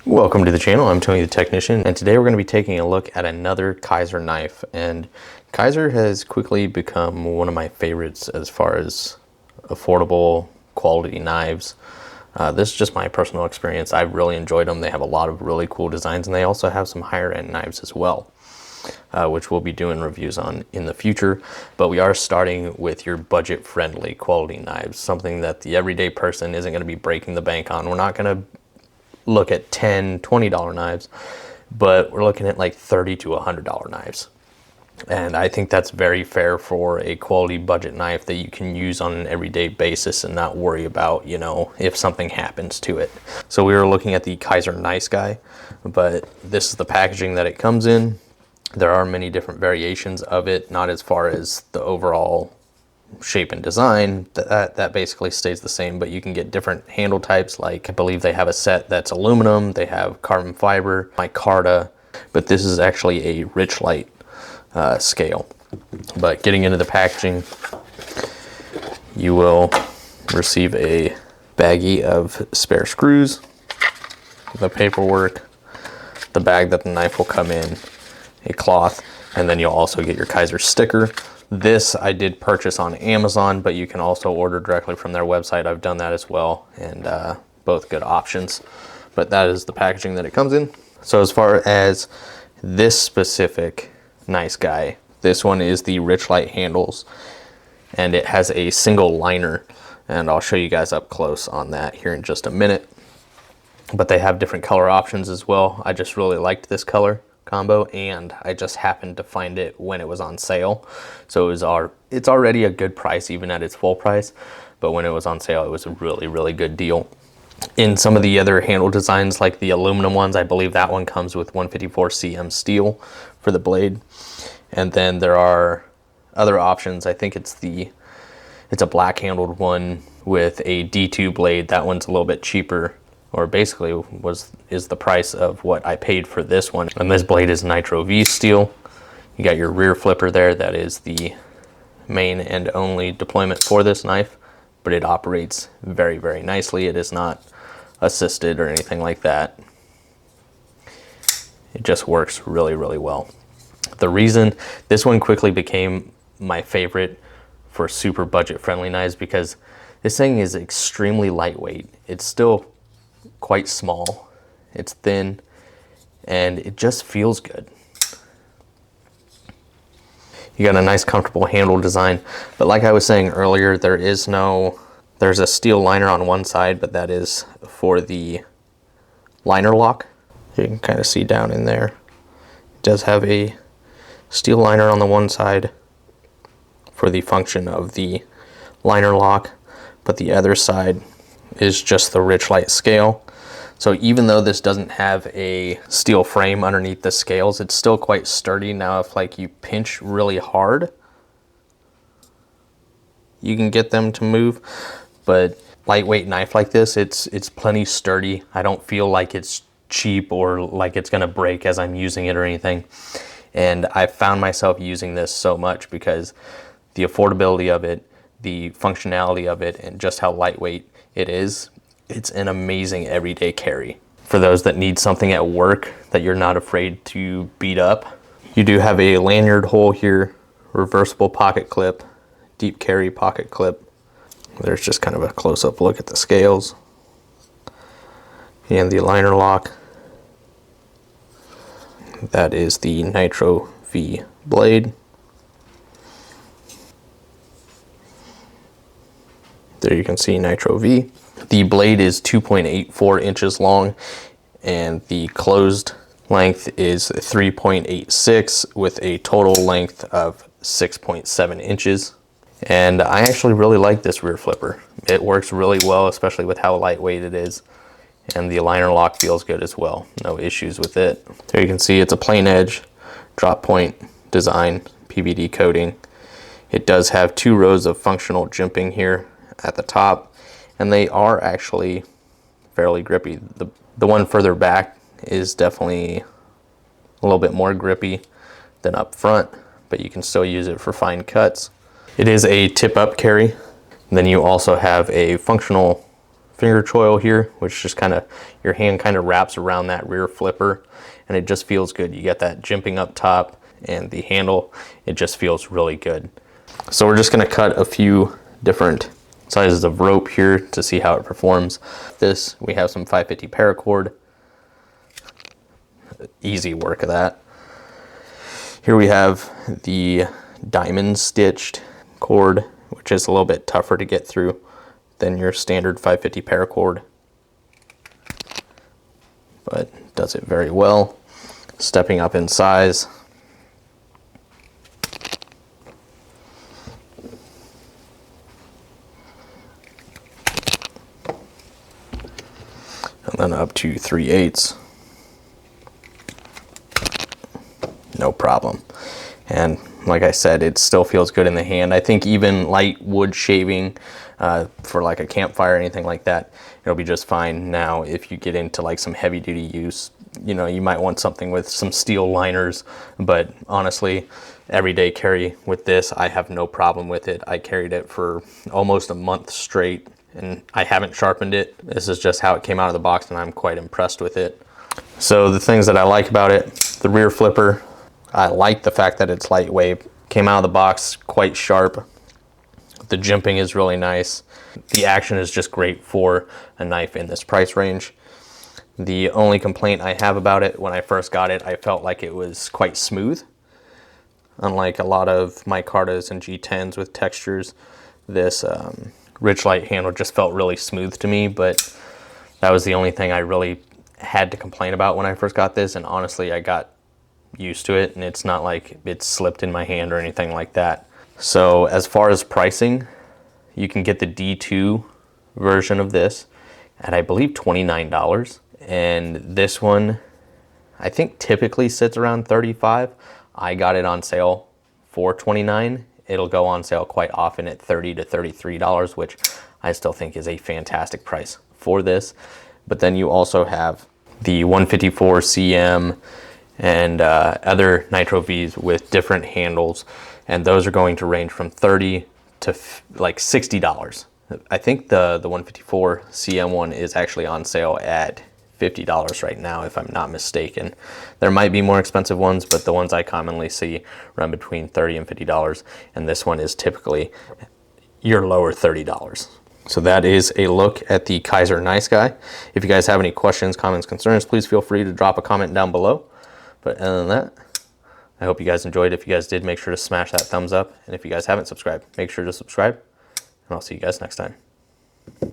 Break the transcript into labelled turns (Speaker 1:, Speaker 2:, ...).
Speaker 1: Welcome to the channel. I'm Tony the Technician, and today we're going to be taking a look at another Kizer knife. And Kizer has quickly become one of my favorites as far as affordable quality knives. This is just my personal experience. I've really enjoyed them. They have a lot of really cool designs, and they also have some higher end knives as well, which we'll be doing reviews on in the future. But we are starting with your budget friendly quality knives, something that the everyday person isn't going to be breaking the bank on. We're not going to look at $10, $20 knives, but we're looking at like $30 to $100 knives. And I think that's very fair for a quality budget knife that you can use on an everyday basis and not worry about, you know, if something happens to it. So we were looking at the Kizer Nice Guy, but this is the packaging that it comes in. There are many different variations of it, not as far as the overall shape and design. That basically stays the same, but you can get different handle types. Like I believe they have a set that's aluminum, they have carbon fiber, micarta, but this is actually a Richlite scale. But getting into the packaging, you will receive a baggie of spare screws, the paperwork, the bag that the knife will come in, a cloth, and then you'll also get your Kizer sticker. This I did purchase on Amazon, but you can also order directly from their website. I've done that as well, and both good options. But that is the packaging that it comes in. So as far as this specific Nice Guy, this one is the Richlite handles, and it has a single liner, and I'll show you guys up close on that here in just a minute. But they have different color options as well. I just really liked this color combo, and I just happened to find it when it was on sale. So it's already a good price even at its full price, but when it was on sale it was a really good deal. In some of the other handle designs, like the aluminum ones, I believe that one comes with 154 cm steel for the blade, and then there are other options. I think it's a black handled one with a D2 blade. That one's a little bit cheaper, or basically is the price of what I paid for this one. And this blade is Nitro V steel. You got your rear flipper there. That is the main and only deployment for this knife, but it operates very nicely. It is not assisted or anything like that. It just works really well. The reason this one quickly became my favorite for super budget friendly knives, because this thing is extremely lightweight. It's still quite small, it's thin, and it just feels good. You got a nice comfortable handle design, but like I was saying earlier, there's a steel liner on one side, but that is for the liner lock. You can kind of see down in there, it does have a steel liner on the one side for the function of the liner lock, but the other side is just the Richlite scale. So even though this doesn't have a steel frame underneath the scales, it's still quite sturdy. Now if like you pinch really hard, you can get them to move, but lightweight knife like this, it's plenty sturdy. I don't feel like it's cheap or like it's gonna break as I'm using it or anything. And I found myself using this so much because the affordability of it, the functionality of it, and just how lightweight it is. It's an amazing everyday carry. For those that need something at work that you're not afraid to beat up, you do have a lanyard hole here, reversible pocket clip, deep carry pocket clip. There's just kind of a close-up look at the scales and the liner lock. That is the Nitro V blade. There you can see Nitro V. The blade is 2.84 inches long, and the closed length is 3.86 with a total length of 6.7 inches. And I actually really like this rear flipper. It works really well, especially with how lightweight it is. And the liner lock feels good as well. No issues with it. There you can see it's a plain edge, drop point design, PVD coating. It does have 2 rows of functional jimping here at the top, and they are actually fairly grippy. The one further back is definitely a little bit more grippy than up front, but you can still use it for fine cuts. It is a tip up carry. And then you also have a functional finger choil here, which just kind of, your hand kind of wraps around that rear flipper, and it just feels good. You get that jimping up top, and the handle, it just feels really good. So we're just gonna cut a few different sizes of rope here to see how it performs. This, we have some 550 paracord. Easy work of that. Here we have the diamond stitched cord, which is a little bit tougher to get through than your standard 550 paracord, but does it very well. Stepping up in size. And then up to 3/8. No problem. And like I said, it still feels good in the hand. I think even light wood shaving for like a campfire or anything like that, it'll be just fine. Now, if you get into like some heavy duty use, you know, you might want something with some steel liners, but honestly, everyday carry with this, I have no problem with it. I carried it for almost a month straight, and I haven't sharpened it. This is just how it came out of the box, and I'm quite impressed with it. So the things that I like about it, the rear flipper, I like the fact that it's lightweight. Came out of the box quite sharp. The jimping is really nice. The action is just great for a knife in this price range. The only complaint I have about it, when I first got it, I felt like it was quite smooth. Unlike a lot of micartas and G10s with textures, this rich light handle just felt really smooth to me, but that was the only thing I really had to complain about when I first got this, and honestly, I got used to it, and it's not like it slipped in my hand or anything like that. So as far as pricing, you can get the D2 version of this at, I believe, $29, and this one I think typically sits around $35. I got it on sale for $29. It'll go on sale quite often at $30 to $33, which I still think is a fantastic price for this. But then you also have the 154 CM and other Nitro Vs with different handles, and those are going to range from $30 to like $60. I think the 154 CM one is actually on sale at $50 right now, if I'm not mistaken. There might be more expensive ones, but the ones I commonly see run between $30 and $50, and this one is typically your lower $30. So that is a look at the Kizer Nice Guy. If you guys have any questions, comments, concerns, please feel free to drop a comment down below. But other than that, I hope you guys enjoyed. If you guys did, make sure to smash that thumbs up. And if you guys haven't subscribed, make sure to subscribe. And I'll see you guys next time.